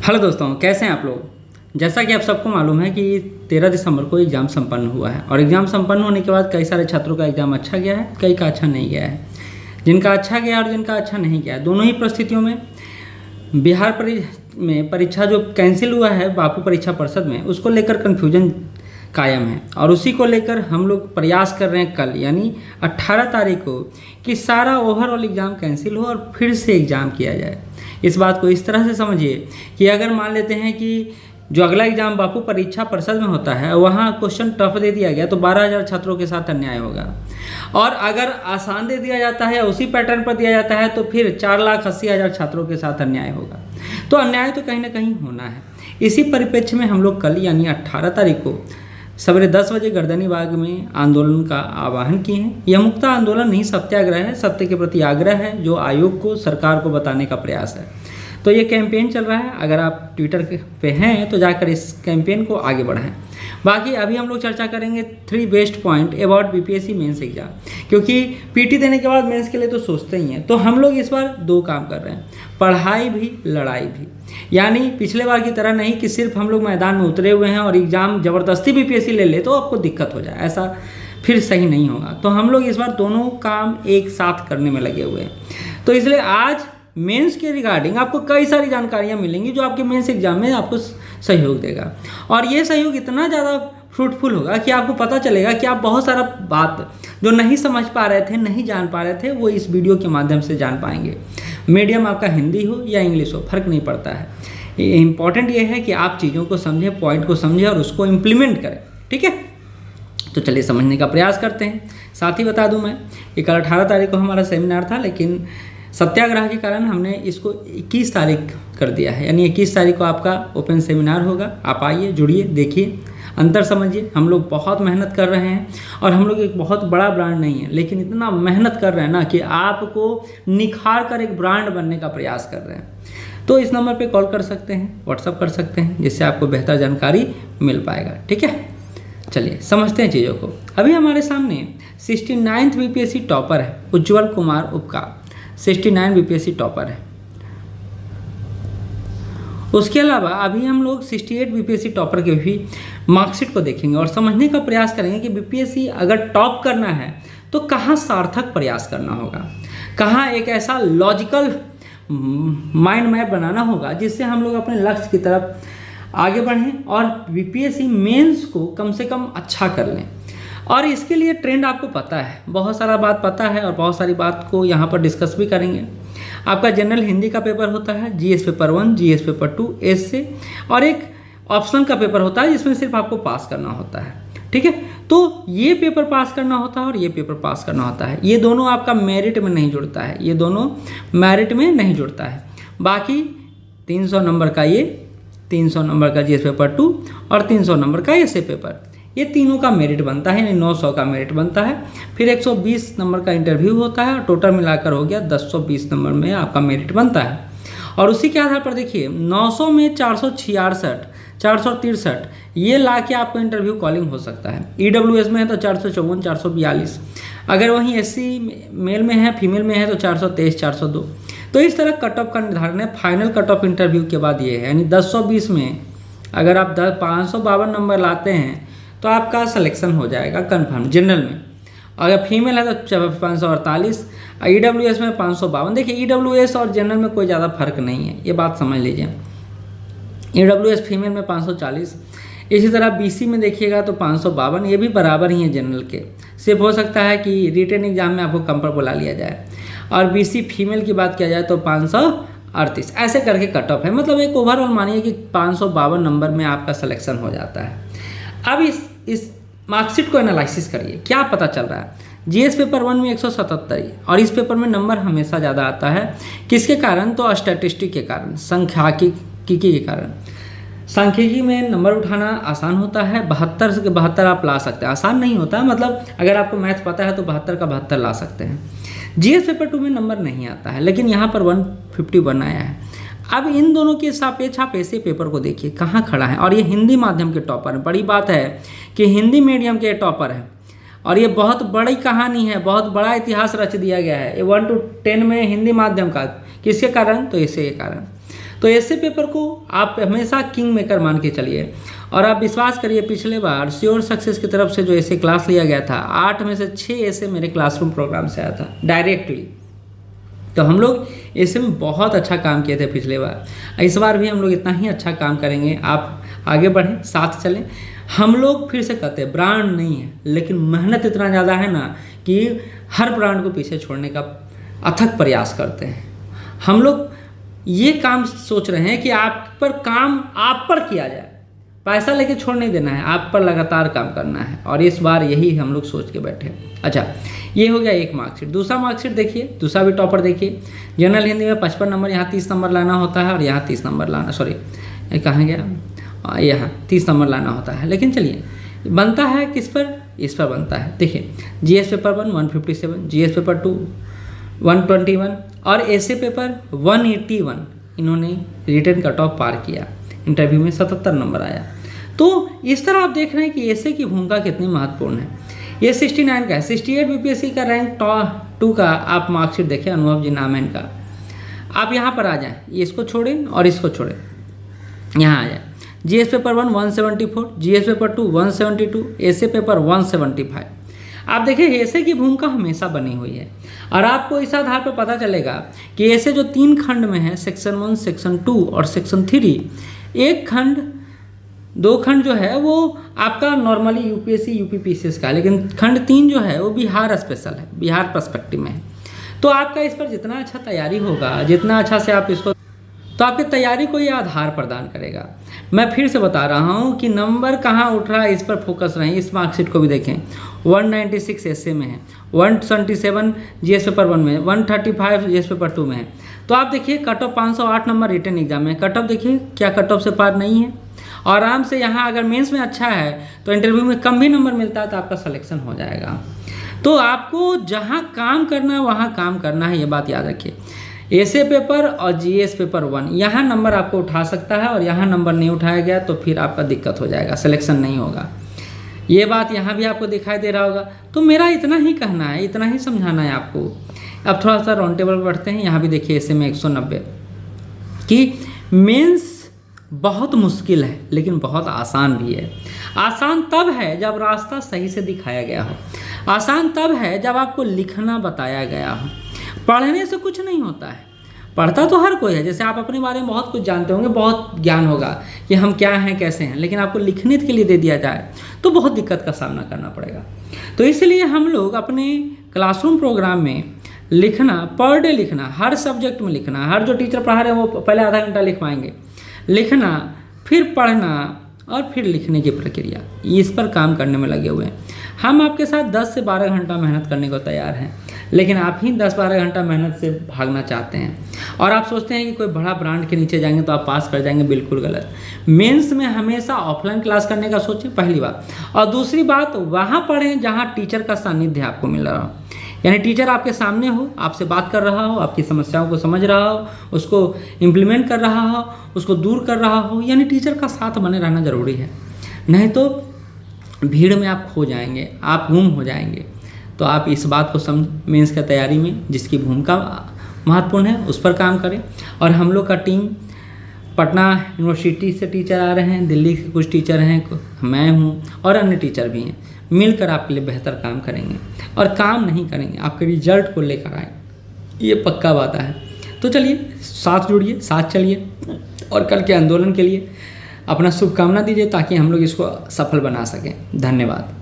Hello दोस्तों, कैसे हैं आप लोग। जैसा कि आप सबको मालूम है कि 13 दिसंबर को एग्ज़ाम संपन्न हुआ है और एग्ज़ाम संपन्न होने के बाद कई सारे छात्रों का एग्ज़ाम अच्छा गया है, कई का अच्छा नहीं गया है। जिनका अच्छा गया और जिनका अच्छा नहीं गया, दोनों ही परिस्थितियों में बिहार में परीक्षा जो कैंसिल हुआ है बापू परीक्षा परिषद में, उसको लेकर कन्फ्यूजन कायम है और उसी को लेकर हम लोग प्रयास कर रहे हैं कल यानी 18 तारीख को कि सारा ओवरऑल एग्ज़ाम कैंसिल हो और फिर से एग्ज़ाम किया जाए। इस बात को इस तरह से समझिए कि अगर मान लेते हैं कि जो अगला एग्ज़ाम बापू परीक्षा परिषद में होता है वहाँ क्वेश्चन टफ दे दिया गया तो 12,000 छात्रों के साथ अन्याय होगा, और अगर आसान दे दिया जाता है या उसी पैटर्न पर दिया जाता है तो फिर 4,80,000 छात्रों के साथ अन्याय होगा। तो अन्याय तो कहीं ना कहीं होना है। इसी परिप्रेक्ष्य में हम लोग कल यानी 18 तारीख को सवेरे 10 बजे गर्दनी बाग में आंदोलन का आह्वान किए हैं। यह मुक्त आंदोलन नहीं सत्याग्रह है, सत्य के प्रति आग्रह है जो आयोग को सरकार को बताने का प्रयास है। तो ये कैंपेन चल रहा है, अगर आप ट्विटर पे हैं तो जाकर इस कैंपेन को आगे बढ़ाएं। बाकी अभी हम लोग चर्चा करेंगे 3 best point about BPSC mains exam, क्योंकि पीटी देने के बाद मेंस के लिए तो सोचते ही हैं। तो हम लोग इस बार 2 काम कर रहे हैं, पढ़ाई भी लड़ाई भी। यानी पिछले बार की तरह नहीं कि सिर्फ हम लोग मैदान में उतरे हुए हैं और एग्ज़ाम ज़बरदस्ती बीपीएससी ले ले तो आपको दिक्कत हो जाए, ऐसा फिर सही नहीं होगा। तो हम लोग इस बार दोनों काम एक साथ करने में लगे हुए हैं। तो इसलिए आज मेंस के रिगार्डिंग आपको कई सारी जानकारियां मिलेंगी जो आपके मेंस एग्जाम में आपको सहयोग देगा, और ये सहयोग इतना ज़्यादा फ्रूटफुल होगा कि आपको पता चलेगा कि आप बहुत सारा बात जो नहीं समझ पा रहे थे, नहीं जान पा रहे थे, वो इस वीडियो के माध्यम से जान पाएंगे। मीडियम आपका हिंदी हो या इंग्लिश हो, फर्क नहीं पड़ता है। इम्पॉर्टेंट ये है कि आप चीज़ों को समझें, पॉइंट को समझें और उसको इम्प्लीमेंट करें। ठीक है, तो चलिए समझने का प्रयास करते हैं। साथ ही बता दूं मैं कि कल 18 तारीख को हमारा सेमिनार था, लेकिन सत्याग्रह के कारण हमने इसको 21 तारीख कर दिया है, यानी 21 तारीख को आपका ओपन सेमिनार होगा। आप आइए, जुड़िए, देखिए, अंतर समझिए। हम लोग बहुत मेहनत कर रहे हैं और हम लोग एक बहुत बड़ा ब्रांड नहीं है, लेकिन इतना मेहनत कर रहे हैं ना कि आपको निखार कर एक ब्रांड बनने का प्रयास कर रहे हैं। तो इस नंबर पे कॉल कर सकते हैं, व्हाट्सअप कर सकते हैं, जिससे आपको बेहतर जानकारी मिल पाएगा। ठीक है, चलिए समझते हैं चीज़ों को। अभी हमारे सामने 69th बीपीएससी टॉपर है उज्ज्वल कुमार उपकार, 69 बीपीएससी टॉपर है। उसके अलावा अभी हम लोग 68 बीपीएससी टॉपर के भी मार्कशीट को देखेंगे और समझने का प्रयास करेंगे कि बीपीएससी अगर टॉप करना है तो कहाँ सार्थक प्रयास करना होगा, कहाँ एक ऐसा लॉजिकल माइंड मैप बनाना होगा जिससे हम लोग अपने लक्ष्य की तरफ आगे बढ़ें और बीपीएससी मेंस को कम से कम अच्छा कर लें। और इसके लिए ट्रेंड आपको पता है, बहुत सारा बात पता है और बहुत सारी बात को यहाँ पर डिस्कस भी करेंगे। आपका जनरल हिंदी का पेपर होता है, GS paper 1, GS paper 2 S से, और एक ऑप्शन का पेपर होता है जिसमें सिर्फ आपको पास करना होता है। ठीक है, तो ये पेपर पास करना होता है और ये पेपर पास करना होता है। ये दोनों आपका मेरिट में नहीं जुड़ता है, ये दोनों मेरिट में नहीं जुड़ता है। बाकी 300 नंबर का ये, 300 नंबर का जीएस पेपर 2 और 300 नंबर का एस पेपर, ये तीनों का मेरिट बनता है, यानी 900 का मेरिट बनता है। फिर 120 नंबर का इंटरव्यू होता है और टोटल मिलाकर हो गया 1020 नंबर में आपका मेरिट बनता है। और उसी के आधार पर देखिए 900 में 466, 463 ये ला के आपको इंटरव्यू कॉलिंग हो सकता है। ईडब्ल्यूएस में है तो 454, 442, अगर वहीं एससी मेल में है, फीमेल में है तो 423, 402। तो इस तरह कट ऑफ का निर्धारण है। फाइनल कट ऑफ इंटरव्यू के बाद ये है, यानी 1020 में अगर आप 552 नंबर लाते हैं तो आपका सिलेक्शन हो जाएगा कंफर्म जनरल में। अगर फीमेल है तो 548, ईडब्ल्यूएस में 552। देखिए ईडब्ल्यूएस और जनरल में कोई ज़्यादा फर्क नहीं है, ये बात समझ लीजिए। ईडब्ल्यूएस फीमेल में 540, इसी तरह बीसी में देखिएगा तो 552, ये भी बराबर ही है जनरल के। सिर्फ हो सकता है कि रिटन एग्जाम में आपको कम पर बुला लिया जाए। और बीसी फीमेल की बात किया जाए तो 538, ऐसे करके कट ऑफ है। मतलब एक ओवरऑल मानिए कि 552 नंबर में आपका सिलेक्शन हो जाता है। अब इस मार्कशीट को एनालिसिस करिए, क्या पता चल रहा है। जीएस पेपर 1 में 177 और इस पेपर में नंबर हमेशा ज़्यादा आता है। किसके कारण? तो स्टैटिस्टिक के कारण, सांख्यिकी के कारण। सांख्यिकी में नंबर उठाना आसान होता है, 72 से 72 आप ला सकते हैं। आसान नहीं होता, मतलब अगर आपको मैथ पता है तो 72 का 72 ला सकते हैं। जीएस पेपर 2 में नंबर नहीं आता है, लेकिन यहाँ पर 151 आया है। अब इन दोनों के सापेक्ष आप ऐसे पेपर को देखिए कहाँ खड़ा है, और ये हिंदी माध्यम के टॉपर है। बड़ी बात है कि हिंदी मीडियम के टॉपर है और ये बहुत बड़ी कहानी है, बहुत बड़ा इतिहास रच दिया गया है। ये 1 to 10 में हिंदी माध्यम का, किसके कारण? तो इसी के कारण। तो ऐसे पेपर को आप हमेशा किंग मेकर मान के चलिए। और आप विश्वास करिए, पिछले बार श्योर सक्सेस की तरफ से जो ऐसे क्लास लिया गया था, 8 में से 6 ऐसे मेरे क्लासरूम प्रोग्राम से आया था डायरेक्टली। तो हम लोग ऐसे में बहुत अच्छा काम किए थे पिछले बार, इस बार भी हम लोग इतना ही अच्छा काम करेंगे। आप आगे बढ़ें, साथ चलें। हम लोग फिर से कहते हैं ब्रांड नहीं है, लेकिन मेहनत इतना ज़्यादा है ना कि हर ब्रांड को पीछे छोड़ने का अथक प्रयास करते हैं। हम लोग ये काम सोच रहे हैं कि आप पर किया जाए, पैसा लेके छोड़ नहीं देना है, आप पर लगातार काम करना है। और इस बार यही हम लोग सोच के बैठे हैं। अच्छा, ये हो गया एक मार्कशीट। दूसरा मार्कशीट देखिए, दूसरा भी टॉपर देखिए। जनरल हिंदी में 55 नंबर, यहाँ 30 नंबर लाना होता है और यहाँ 30 नंबर लाना, सॉरी कहाँ गया, यहाँ 30 नंबर लाना होता है। लेकिन चलिए, बनता है किस पर, इस पर बनता है। देखिए, जीएस पेपर 1 157, जीएस पेपर 2 121 और ऐसे पेपर 181 इन्होंने रिटन कट ऑफ पार किया। इंटरव्यू में 77 नंबर आया। तो इस तरह आप देख रहे हैं कि ऐसे की भूमिका कितनी महत्वपूर्ण है। ये 69 का है, 68 बीपीएससी का रैंक 2 का आप मार्कशीट देखिए, अनुभव जी नाम है इनका। आप यहाँ पर आ जाएं, इसको छोड़ें और इसको छोड़ें, यहाँ आ जाए। जीएस पेपर 1 174, जीएस पेपर 2 172, ऐसे पेपर 175। आप देखिए, ऐसे की भूमिका हमेशा बनी हुई है और आपको इस आधार पर पता चलेगा कि ऐसे जो 3 खंड में है, सेक्शन 1, सेक्शन 2 और सेक्शन 3, एक खंड 2 खंड जो है वो आपका नॉर्मली यूपीएससी यूपीपीसीएस का है, लेकिन खंड 3 जो है वो बिहार स्पेशल है, बिहार पर्सपेक्टिव में है। तो आपका इस पर जितना अच्छा तैयारी होगा, जितना अच्छा से आप इसको, तो आपकी तैयारी को ये आधार प्रदान करेगा। मैं फिर से बता रहा हूँ कि नंबर कहाँ उठ रहा है, इस पर फोकस रहें। इस मार्कशीट को भी देखें, 196 ऐसे में है, 127 जीएस पेपर 1 में, 135 जीएस पेपर 2 में है। तो आप देखिए, cut off 508 number written exam में, कट ऑफ देखिए क्या कट ऑफ से पार नहीं है। और आराम से यहाँ अगर मेंस में अच्छा है तो इंटरव्यू में कम भी नंबर मिलता है तो आपका सिलेक्शन हो जाएगा। तो आपको जहाँ काम करना है वहाँ काम करना है, ये बात याद रखिए। ऐसे पेपर और जीएस पेपर 1 यहाँ नंबर आपको उठा सकता है और यहाँ नंबर नहीं उठाया गया तो फिर आपका दिक्कत हो जाएगा, सिलेक्शन नहीं होगा। ये बात यहाँ भी आपको दिखाई दे रहा होगा। तो मेरा इतना ही कहना है, इतना ही समझाना है आपको। अब थोड़ा सा राउंड टेबल बढ़ते हैं। यहाँ भी देखिए, ऐसे में 190 कि मेंस बहुत मुश्किल है लेकिन बहुत आसान भी है। आसान तब है जब रास्ता सही से दिखाया गया हो, आसान तब है जब आपको लिखना बताया गया हो। पढ़ने से कुछ नहीं होता है, पढ़ता तो हर कोई है। जैसे आप अपने बारे में बहुत कुछ जानते होंगे, बहुत ज्ञान होगा कि हम क्या हैं कैसे हैं, लेकिन आपको लिखने के लिए दे दिया जाए तो बहुत दिक्कत का सामना करना पड़ेगा। तो इसलिए हम लोग अपने क्लासरूम प्रोग्राम में लिखना, पर डे लिखना, हर सब्जेक्ट में लिखना, हर जो टीचर पढ़ा रहे हैं वो पहले आधा घंटा लिखवाएंगे, लिखना, फिर पढ़ना और फिर लिखने की प्रक्रिया, इस पर काम करने में लगे हुए हैं। हम आपके साथ 10 से 12 घंटा मेहनत करने को तैयार हैं, लेकिन आप ही 10-12 घंटा मेहनत से भागना चाहते हैं और आप सोचते हैं कि कोई बड़ा ब्रांड के नीचे जाएंगे तो आप पास कर जाएंगे। बिल्कुल गलत। मेंस में हमेशा ऑफलाइन क्लास करने का सोचें, पहली बात। और दूसरी बात, वहाँ पढ़ें जहाँ टीचर का सानिध्य आपको मिल रहा हो, यानी टीचर आपके सामने हो, आपसे बात कर रहा हो, आपकी समस्याओं को समझ रहा हो, उसको इम्प्लीमेंट कर रहा हो, उसको दूर कर रहा हो, यानी टीचर का साथ बने रहना ज़रूरी है। नहीं तो भीड़ में आप खो जाएंगे, आप गुम हो जाएंगे। तो आप इस बात को समझ, मेंस की तैयारी में जिसकी भूमिका महत्वपूर्ण है उस पर काम करें। और हम लोग का टीम पटना यूनिवर्सिटी से टीचर आ रहे हैं, दिल्ली के कुछ टीचर हैं, मैं हूँ और अन्य टीचर भी हैं, मिलकर आपके लिए बेहतर काम करेंगे और काम नहीं करेंगे, आपके रिजल्ट को लेकर आए, ये पक्का बात है। तो चलिए, साथ जुड़िए, साथ चलिए और कल के आंदोलन के लिए अपना शुभकामना दीजिए ताकि हम लोग इसको सफल बना सकें। धन्यवाद।